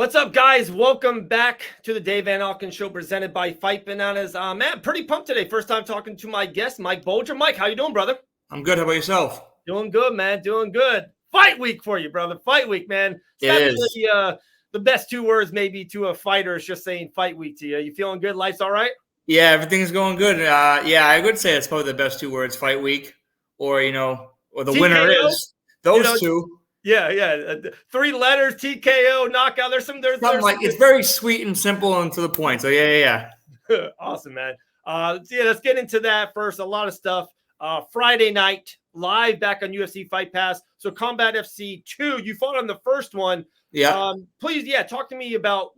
What's up, guys? Welcome back to the Dave Van Auken Show presented by Fight Bananas. Man, pretty pumped today. First time talking to my guest, Mike Bulger. Mike, how you doing, brother? I'm good. How about yourself? Doing good, man. Doing good. Fight week for you, brother. Fight week, man. It is. The best two words maybe to a fighter is just saying fight week to you. You feeling good? Life's all right? Yeah, everything's going good. Yeah, I would say it's probably the best two words, fight week, or or the TKO? winner is. Those two. Yeah. 3 letters, TKO, knockout. There's Something like it's very sweet and simple and to the point. So yeah. Awesome, man. Let's get into that first. A lot of stuff. Friday night, live back on UFC Fight Pass. So Combat FC 2, you fought on the first one. Yeah. Please, talk to me about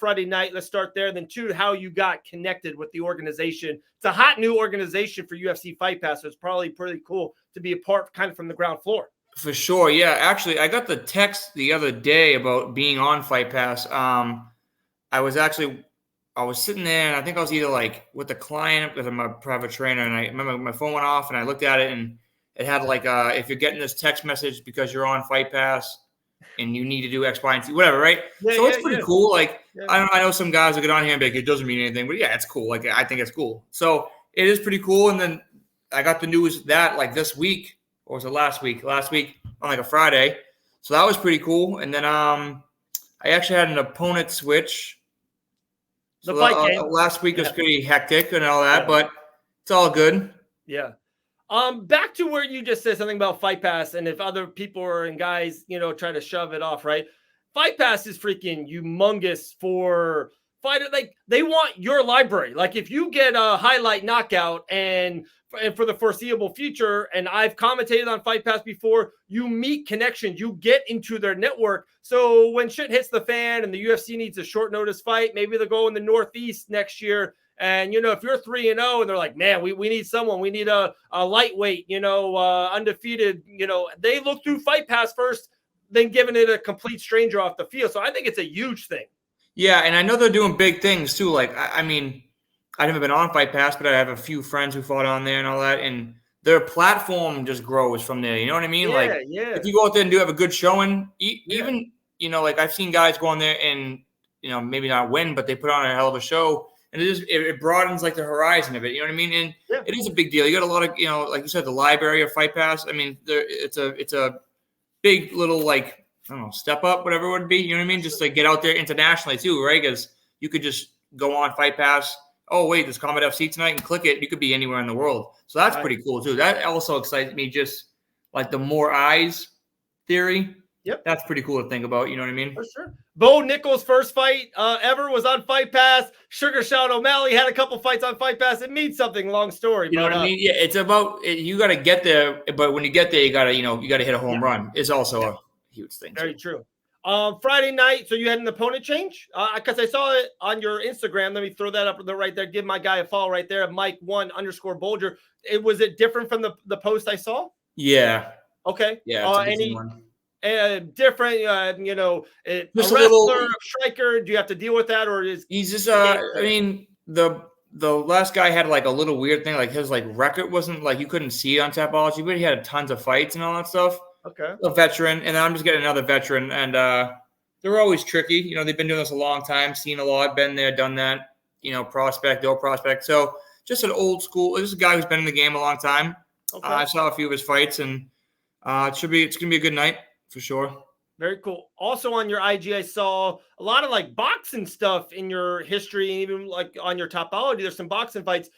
Friday night. Let's start there. Then 2, how you got connected with the organization. It's a hot new organization for UFC Fight Pass, so it's probably pretty cool to be a part kind of from the ground floor. For sure. Yeah. Actually, I got the text the other day about being on Fight Pass. I was sitting there, and I think I was either like with the client with my private trainer, and I remember my phone went off, and I looked at it, and it had like, if you're getting this text message because you're on Fight Pass and you need to do X, Y, and Z, whatever, right? So it's pretty cool. Like, I know some guys will get on here and be like, it doesn't mean anything, but yeah, it's cool. Like, I think it's cool. So it is pretty cool. And then I got the news that like this week, or was it last week on like a Friday. So that was pretty cool. And then I actually had an opponent switch. The fight game. Last week was pretty hectic and all that, but it's all good. Yeah. Back to where you just said something about Fight Pass, and if other people and guys, try to shove it off, right? Fight Pass is freaking humongous for fighter. Like, they want your library. Like, if you get a highlight knockout and for the foreseeable future, and I've commentated on Fight Pass before, you meet connections, you get into their network. So when shit hits the fan and the UFC needs a short notice fight, maybe they'll go in the Northeast next year. And, if you're 3-0 and they're like, man, we need someone, we need a lightweight, undefeated, they look through Fight Pass first, then giving it a complete stranger off the field. So I think it's a huge thing. Yeah. And I know they're doing big things too. Like, I mean, I've never been on Fight Pass, but I have a few friends who fought on there and all that. And their platform just grows from there. You know what I mean? Yeah. If you go out there and do have a good showing, even, like I've seen guys go on there and, maybe not win, but they put on a hell of a show. And it broadens like the horizon of it. You know what I mean? And it is a big deal. You got a lot of, like you said, the library of Fight Pass. I mean, it's a big little, like, I don't know, step up, whatever it would be. You know what I mean? Just to get out there internationally too, right? Because you could just go on Fight Pass. Oh, wait, there's Combat FC tonight, and click it. You could be anywhere in the world. So that's pretty cool too. That also excites me, just like the more eyes theory. Yep. That's pretty cool to think about. You know what I mean? For sure. Bo Nickal's first fight ever was on Fight Pass. Sugar Sean O'Malley had a couple fights on Fight Pass. It means something. Long story. You know what I mean? Yeah, it's about you got to get there, but when you get there, you got to hit a home run. It's also a huge thing. Very true. Friday night, so you had an opponent change? Because I saw it on your Instagram. Let me throw that up right there. Give my guy a follow right there, Mike1_Bulger. Was it different from the post I saw? Yeah. Okay. Yeah. Any different, a just wrestler, a little striker? Do you have to deal with that, or is he's just? I mean, the last guy had like a little weird thing. Like his record wasn't like you couldn't see it on Tapology, but he had tons of fights and all that stuff. Okay. A veteran, and I'm just getting another veteran, and they're always tricky. They've been doing this a long time, seen a lot, been there, done that. Prospect. So just an old school. This is a guy who's been in the game a long time. Okay. I saw a few of his fights, and it's gonna be a good night for sure. Very cool. Also on your IG, I saw a lot of like boxing stuff in your history, and even like on your Topology, there's some boxing fights.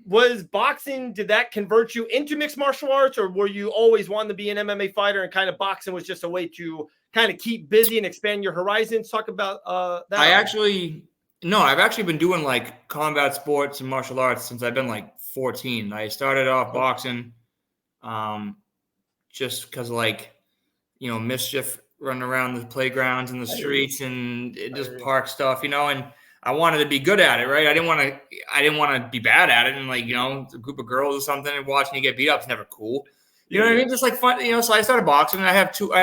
Was boxing, did that convert you into mixed martial arts, or were you always wanting to be an MMA fighter and kind of boxing was just a way to kind of keep busy and expand your horizons? Talk about that. I've actually been doing like combat sports and martial arts since I've been like 14. I started off boxing just because mischief running around the playgrounds and the streets and just park stuff, and I wanted to be good at it, right? I didn't want to be bad at it, and a group of girls or something and watching you get beat up is never cool. You know what I mean? Just like fun, So I started boxing. And I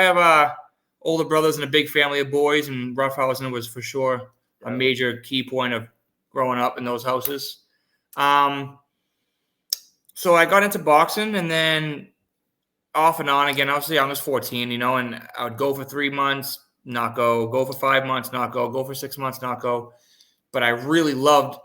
have older brothers and a big family of boys, and roughhousing was for sure a major key point of growing up in those houses. So I got into boxing, and then off and on again. Obviously, I was 14, and I would go for 3 months, not go for 5 months, not go for 6 months, not go. But I really loved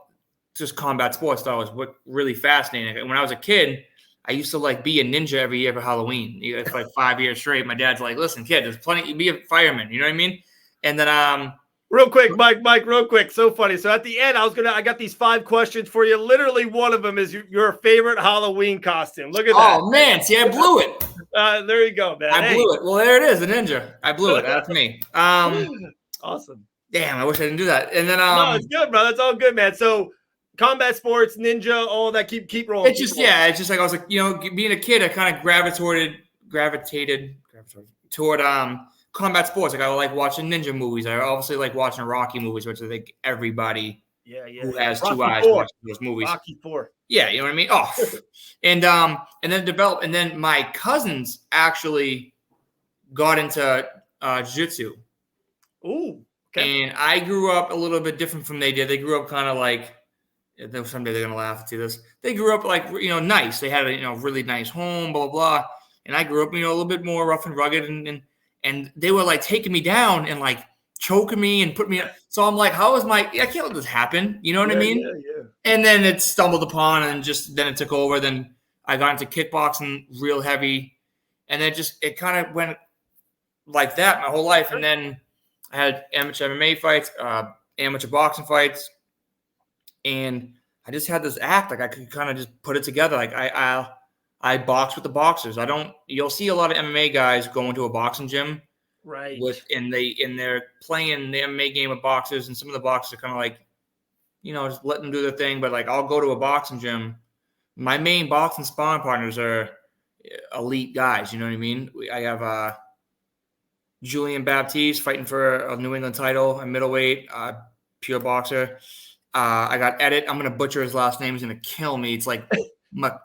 just combat sports. That was really fascinating. When I was a kid, I used to like be a ninja every year for Halloween. It's like 5 years straight. My dad's like, listen, kid, there's plenty. You be a fireman. You know what I mean? And then real quick, Mike, real quick. So funny. So at the end, I got these 5 questions for you. Literally one of them is your favorite Halloween costume. Look at that. Oh man, see, I blew it. There you go, man. I blew it. Well, there it is, a ninja. I blew it. That's me. Awesome. Damn, I wish I didn't do that. And then no, it's good, bro. That's all good, man. So combat sports, ninja, all that. Keep rolling. It's just it's just like I was like, being a kid, I kind of gravitated toward combat sports. Like I like watching ninja movies. I obviously like watching Rocky movies, which I think everybody who has Rocky 2 eyes 4. watches those movies. Rocky 4. Yeah, you know what I mean? Oh. and then my cousins actually got into jiu-jitsu. Ooh. Okay. And I grew up a little bit different from they did. They grew up kind of like, someday they're gonna laugh to this. They grew up like nice. They had a really nice home, blah blah blah. And I grew up a little bit more rough and rugged, and they were like taking me down and like choking me and put me. So I'm like, I can't let this happen. You know what I mean? Yeah. And then it stumbled upon, and then it took over. Then I got into kickboxing real heavy, and then it kind of went like that my whole life. And then I had amateur MMA fights, amateur boxing fights, and I just had this act like I could kind of just put it together. Like I box with the boxers. You'll see a lot of MMA guys go into a boxing gym, right? And they're playing the MMA game with boxers, and some of the boxers are kind of like, just let them do their thing. But like I'll go to a boxing gym. My main boxing sparring partners are elite guys. You know what I mean? I have Julian Baptiste fighting for a New England title, a middleweight, pure boxer. I got Edit. I'm going to butcher his last name. He's going to kill me. It's like, he's going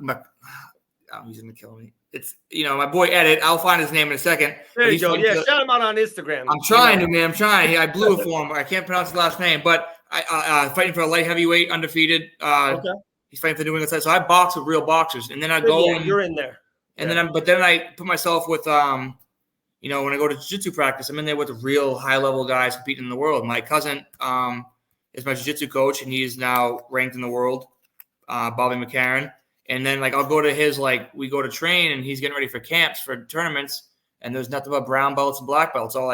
to kill me. It's, my boy Edit. I'll find his name in a second. There you go. Yeah, shout him out on Instagram. I'm trying to, man. I'm trying. I blew it for him. I can't pronounce his last name, but I fighting for a light heavyweight, undefeated. Okay. He's fighting for the New England title. So I box with real boxers, and then I go. Yeah, you're in there. And then I put myself with when I go to jiu-jitsu practice, I'm in there with the real high-level guys competing in the world. My cousin is my jiu-jitsu coach, and he's now ranked in the world, Bobby McCarron. And then, I'll go to his, we go to train, and he's getting ready for camps, for tournaments, and there's nothing but brown belts and black belts. So,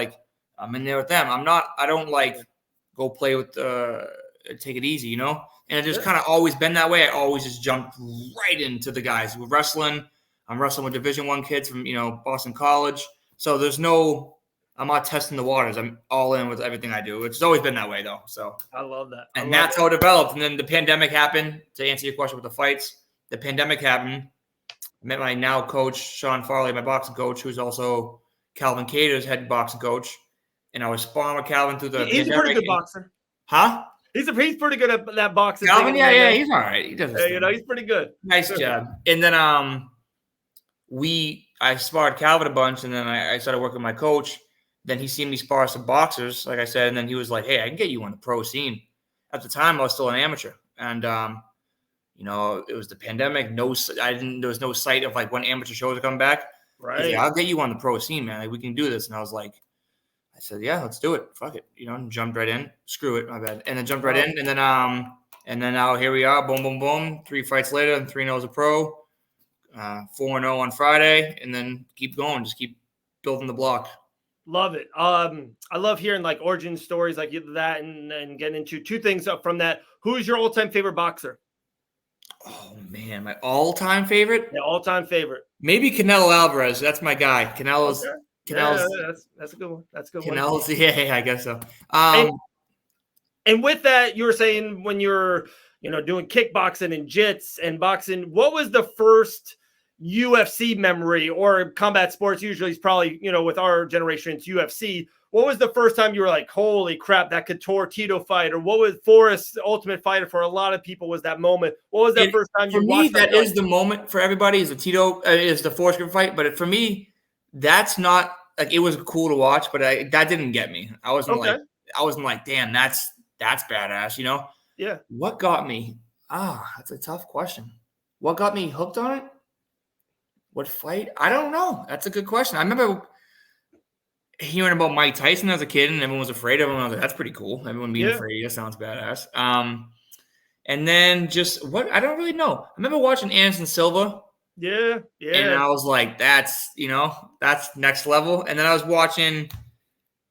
I'm in there with them. I don't, go play with take it easy, And it just kind of always been that way. I always just jumped right into the guys. With wrestling, I'm wrestling with Division I kids from, Boston College. So I'm not testing the waters. I'm all in with everything I do. It's always been that way, though. So I love that. And that's how it developed. And then the pandemic happened. To answer your question with the fights, the pandemic happened. I met my now coach, Sean Farley, my boxing coach, who's also Calvin Cater's head boxing coach. And I was sparring with Calvin through the pandemic. He's a pretty good boxer. Huh? He's pretty good at that boxing. Calvin, yeah, he's all right. He does. He's pretty good. Nice job. And then I sparred Calvin a bunch, and then I started working with my coach. Then he seen me spar some boxers, like I said, and then he was like, "Hey, I can get you on the pro scene." At the time, I was still an amateur, and it was the pandemic. There was no sight of when amateur shows are coming back. Right. Yeah, I'll get you on the pro scene, man. We can do this. And I was like, I said, yeah, let's do it. Fuck it, and jumped right in. Screw it, my bad. And then jumped right in, and then now here we are. Boom, boom, boom. 3 fights later, and 3-0 as a pro. 4-0 on Friday, and then keep going. Just keep building the block. Love it. I love hearing origin stories like that, and getting into 2 things up from that. Who's your all-time favorite boxer? Oh man, my all-time favorite? Yeah, all-time favorite. Maybe Canelo Alvarez. That's my guy. Canelo's. Okay. That's a good one. That's a good one. Canelo's. Yeah, I guess so. And with that, you were saying when you're doing kickboxing and jits and boxing, what was the first UFC memory, or combat sports usually is probably, with our generation, it's UFC. What was the first time you were like, holy crap, that Couture Tito fight? Or what was Forrest's Ultimate Fighter for a lot of people was that moment? What was that first time you watched that? For me, that is the moment for everybody is the Tito, is the Forrest fight. But for me, that's not it was cool to watch, but that didn't get me. I wasn't like, damn, that's badass, Yeah. What got me? That's a tough question. What got me hooked on it? What fight? I don't know. That's a good question. I remember hearing about Mike Tyson as a kid and everyone was afraid of him. I was like, that's pretty cool. Everyone being Yeah, afraid. That sounds badass. And then just what I don't really know. I remember watching Anderson Silva, yeah, and yeah. I was like, that's next level. And then I was watching,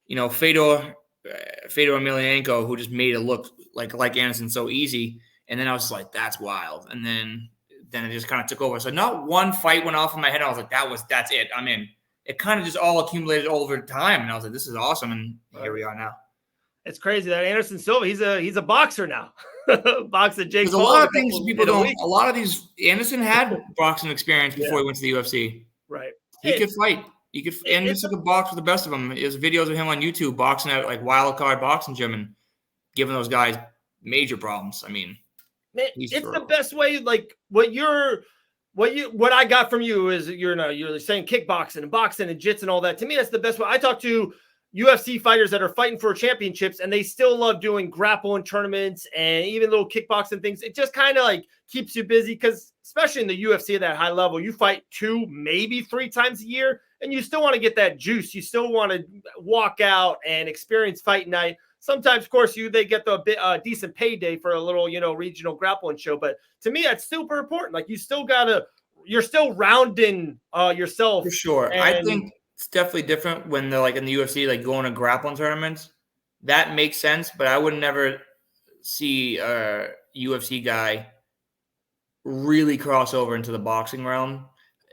Fedor Emelianenko, who just made it look like Anderson so easy. And then I was just like, that's wild. And then it just kind of took over. So not one fight went off in my head. I was like, that's it. I'm in. It kind of just all accumulated over time, and I was like, this is awesome. And here we are now. It's crazy that Anderson Silva, he's a boxer now. Boxing Jake There's a Paul lot of things people don't. week. A lot of these Anderson had boxing experience before he went to the UFC. Right. He could fight. Anderson could box with the best of them. There's videos of him on YouTube boxing at like Wild Card Boxing Gym and giving those guys major problems. I mean, it's the best way. Like what I got from you is you're saying kickboxing and boxing and jits and all that. To me, that's the best way. I talk to UFC fighters that are fighting for championships and they still love doing grappling tournaments and even little kickboxing things. It just kind of like keeps you busy because especially in the UFC at that high level, you fight 2, maybe 3 times a year and you still want to get that juice. You still want to walk out and experience fight night. Sometimes, of course, they get the decent payday for a little, regional grappling show. But to me, that's super important. Like you're still rounding yourself. For sure. And I think it's definitely different when they're like in the UFC, like going to grappling tournaments. That makes sense, but I would never see a UFC guy really cross over into the boxing realm.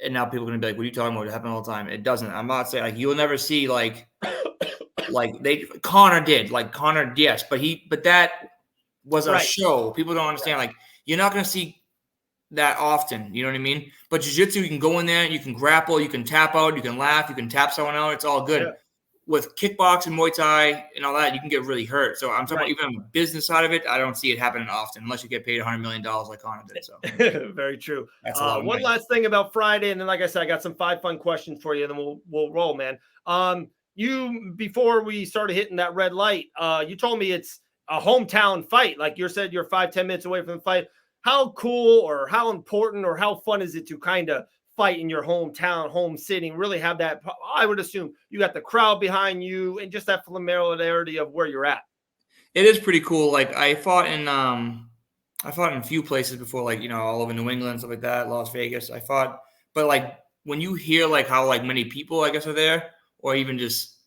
And now people are gonna be like, "What are you talking about? It happens all the time." It doesn't. I'm not saying like you'll never see like Connor did. Like Connor, yes, but that was a show. People don't understand. Like you're not gonna see that often. You know what I mean? But jiu-jitsu, you can go in there, you can grapple, you can tap out, you can laugh, you can tap someone out. It's all good. Yeah. With kickboxing, Muay Thai, and all that, you can get really hurt. So I'm talking about even on the business side of it, I don't see it happening often unless you get paid $100 million like Connor did. So very true. That's a lot of one last thing about Friday, and then like I said, I got some 5 fun questions for you, and then we'll roll, man. You before we started hitting that red light, you told me it's a hometown fight. Like you said, you're 5-10 minutes away from the fight. How cool or how important or how fun is it to kind of fight in your hometown, home city, and really have that? I would assume you got the crowd behind you and just that familiarity of where you're at. It is pretty cool. Like I fought in a few places before, like, all over New England, stuff like that, Las Vegas. But like when you hear like how like many people, I guess, are there, or even just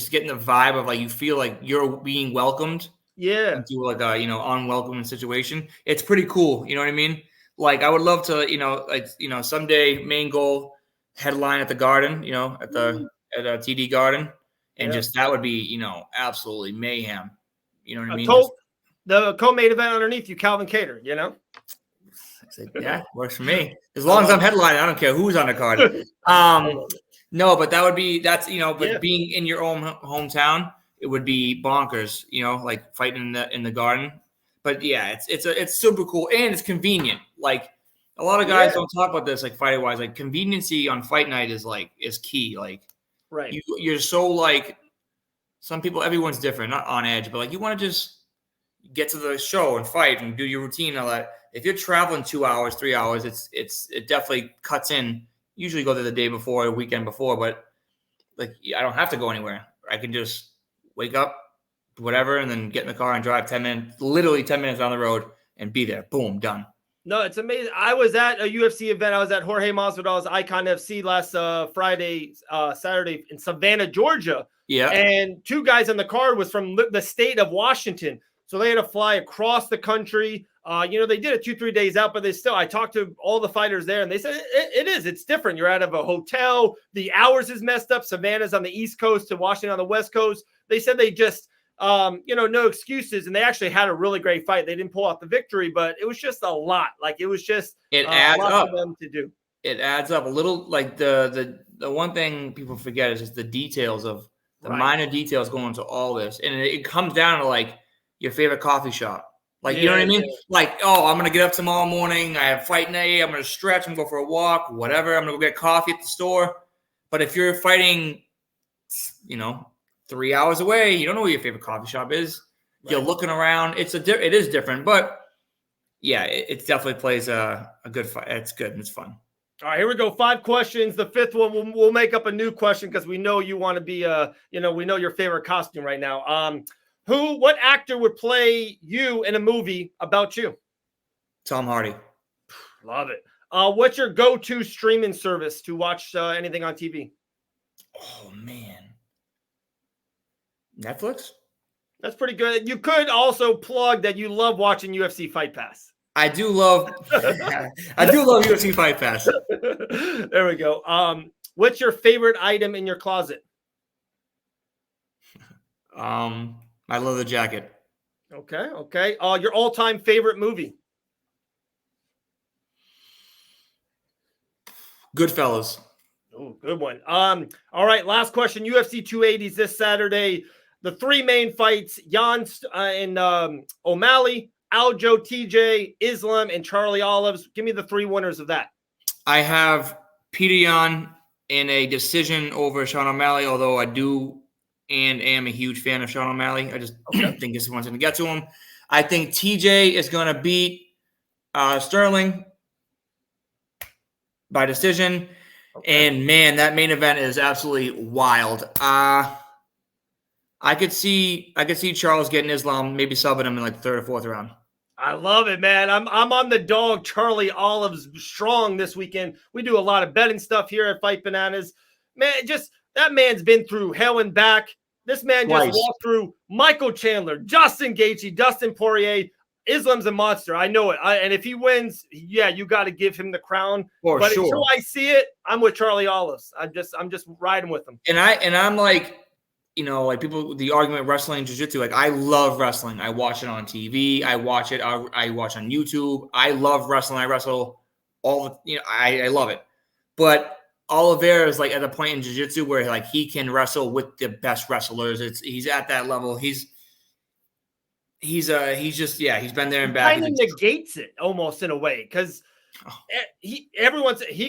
getting the vibe of like you feel like you're being welcomed. Yeah. Into like a unwelcoming situation. It's pretty cool. You know what I mean? Like I would love to, someday main goal headline at the Garden, at TD Garden, and just that would be absolutely mayhem. You know what I mean? The co-main event underneath you, Calvin Cater. I said, yeah, works for me. As long as I'm headlining, I don't care who's on the card. No, but but being in your own hometown, it would be bonkers, like fighting in the Garden. But yeah, it's super cool and it's convenient. Like a lot of guys don't talk about this, like fighting wise. Like conveniency on fight night is key. Like you're so like some people, everyone's different, not on edge, but like you want to just get to the show and fight and do your routine and all that. If you're traveling 2 hours, 3 hours, it definitely cuts in. Usually go there the day before, the weekend before, but like I don't have to go anywhere. I can just wake up, whatever, and then get in the car and drive 10 minutes, literally 10 minutes down the road and be there. Boom, done. No, it's amazing. I was at a UFC event. I was at Jorge Masvidal's Icon FC last Saturday in Savannah, Georgia. Yeah. And 2 guys on the card was from the state of Washington. So they had to fly across the country. They did it 2-3 days out, but I talked to all the fighters there and they said it's different. You're out of a hotel. The hours is messed up. Savannah's on the East Coast to Washington on the West Coast. They said they just, no excuses. And they actually had a really great fight. They didn't pull out the victory, but it was just a lot. Like it was just a lot for them to do. It adds up a little. Like the one thing people forget is just the details of the minor details going into all this. And it comes down to like your favorite coffee shop. Like, you know what I mean? Yeah. Like, I'm going to get up tomorrow morning. I have fight night. I'm going to stretch. I'm going to go for a walk, whatever. I'm going to go get coffee at the store. But if you're fighting, 3 hours away, you don't know where your favorite coffee shop is. Right. You're looking around. It is different. But, yeah, it definitely plays a good fight. It's good and it's fun. All right, here we go. 5 questions. The 5th one, we'll make up a new question because we know you want to be, we know your favorite costume right now. What actor would play you in a movie about you? Tom Hardy. Love it. What's your go-to streaming service to watch anything on TV? Oh, man. Netflix? That's pretty good. You could also plug that you love watching UFC Fight Pass. I do love UFC Fight Pass. There we go. What's your favorite item in your closet? My leather jacket. Okay. Your all-time favorite movie? Goodfellas. Oh, good one. All right, last question. UFC 280s this Saturday. The 3 main fights: Jan and O'Malley, Aljo, TJ, Islam, and Charlie Olives. Give me the 3 winners of that. I have Peter Yan in a decision over Sean O'Malley, although I do and am a huge fan of Sean O'Malley. I just think this one's going to get to him. I think TJ is going to beat Sterling by decision. Okay. And, man, that main event is absolutely wild. I could see Charles getting Islam, maybe subbing him in like the 3rd or 4th round. I love it, man. I'm on the dog Charlie Olives strong this weekend. We do a lot of betting stuff here at Fight Bananas. Man, that man's been through hell and back. This man just walked through Michael Chandler, Justin Gaethje, Dustin Poirier. Islam's a monster. I know it. And if he wins, yeah, you got to give him the crown. But until I see it, I'm with Charlie Olives. I'm just riding with him. And I'm like, like people, the argument wrestling, jiu-jitsu, like I love wrestling. I watch it on TV. I watch it. I watch on YouTube. I love wrestling. I wrestle I love it. But Oliveira is like at a point in jiu-jitsu where like he can wrestle with the best wrestlers. He's at that level. He's been there and back. Kind of negates it almost in a way because he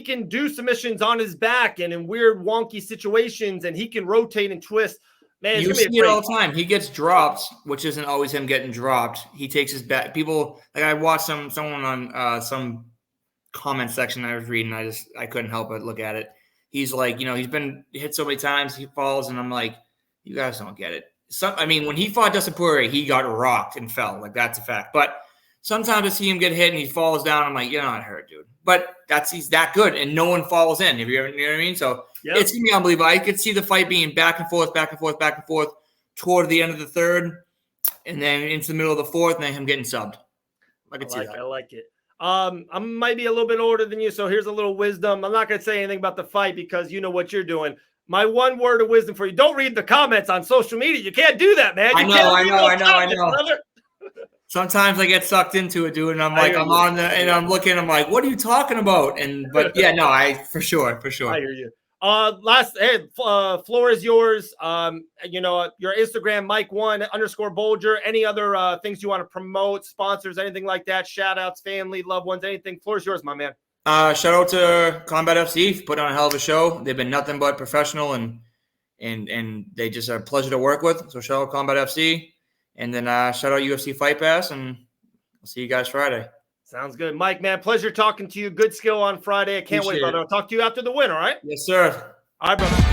can do submissions on his back and in weird wonky situations, and he can rotate and twist. Man, you see it all the time. He gets dropped, which isn't always him getting dropped. He takes his back. People like I watched someone on some comment section I was reading. I couldn't help but look at it. He's like, he's been hit so many times, he falls, and I'm like, you guys don't get it. When he fought Dustin Poirier, he got rocked and fell. Like, that's a fact. But sometimes I see him get hit and he falls down. I'm like, you're not hurt, dude. But he's that good, and no one falls in. You know what I mean? So It's going to be unbelievable. I could see the fight being back and forth toward the end of the 3rd, and then into the middle of the 4th, and then him getting subbed. I could see that. I like it. I might be a little bit older than you, so here's a little wisdom. I'm not going to say anything about the fight because you know what you're doing. My one word of wisdom for you: don't read the comments on social media. You can't do that, man. I know. Sometimes I get sucked into it, dude, and I'm like, I'm looking, I'm like, what are you talking about? But for sure. I hear you. Floor is yours. Your Instagram, Mike1_Bulger. Any other things you want to promote, sponsors, anything like that? Shout outs, family, loved ones, anything. Floor is yours, my man. Shout out to Combat FC, put on a hell of a show. They've been nothing but professional, and they just are a pleasure to work with. So shout out Combat FC, and then shout out UFC Fight Pass, and I'll see you guys Friday. Sounds good, Mike. Man, pleasure talking to you. Good skill on Friday. I can't wait, brother. I'll talk to you after the win. All right? Yes, sir. All right, brother.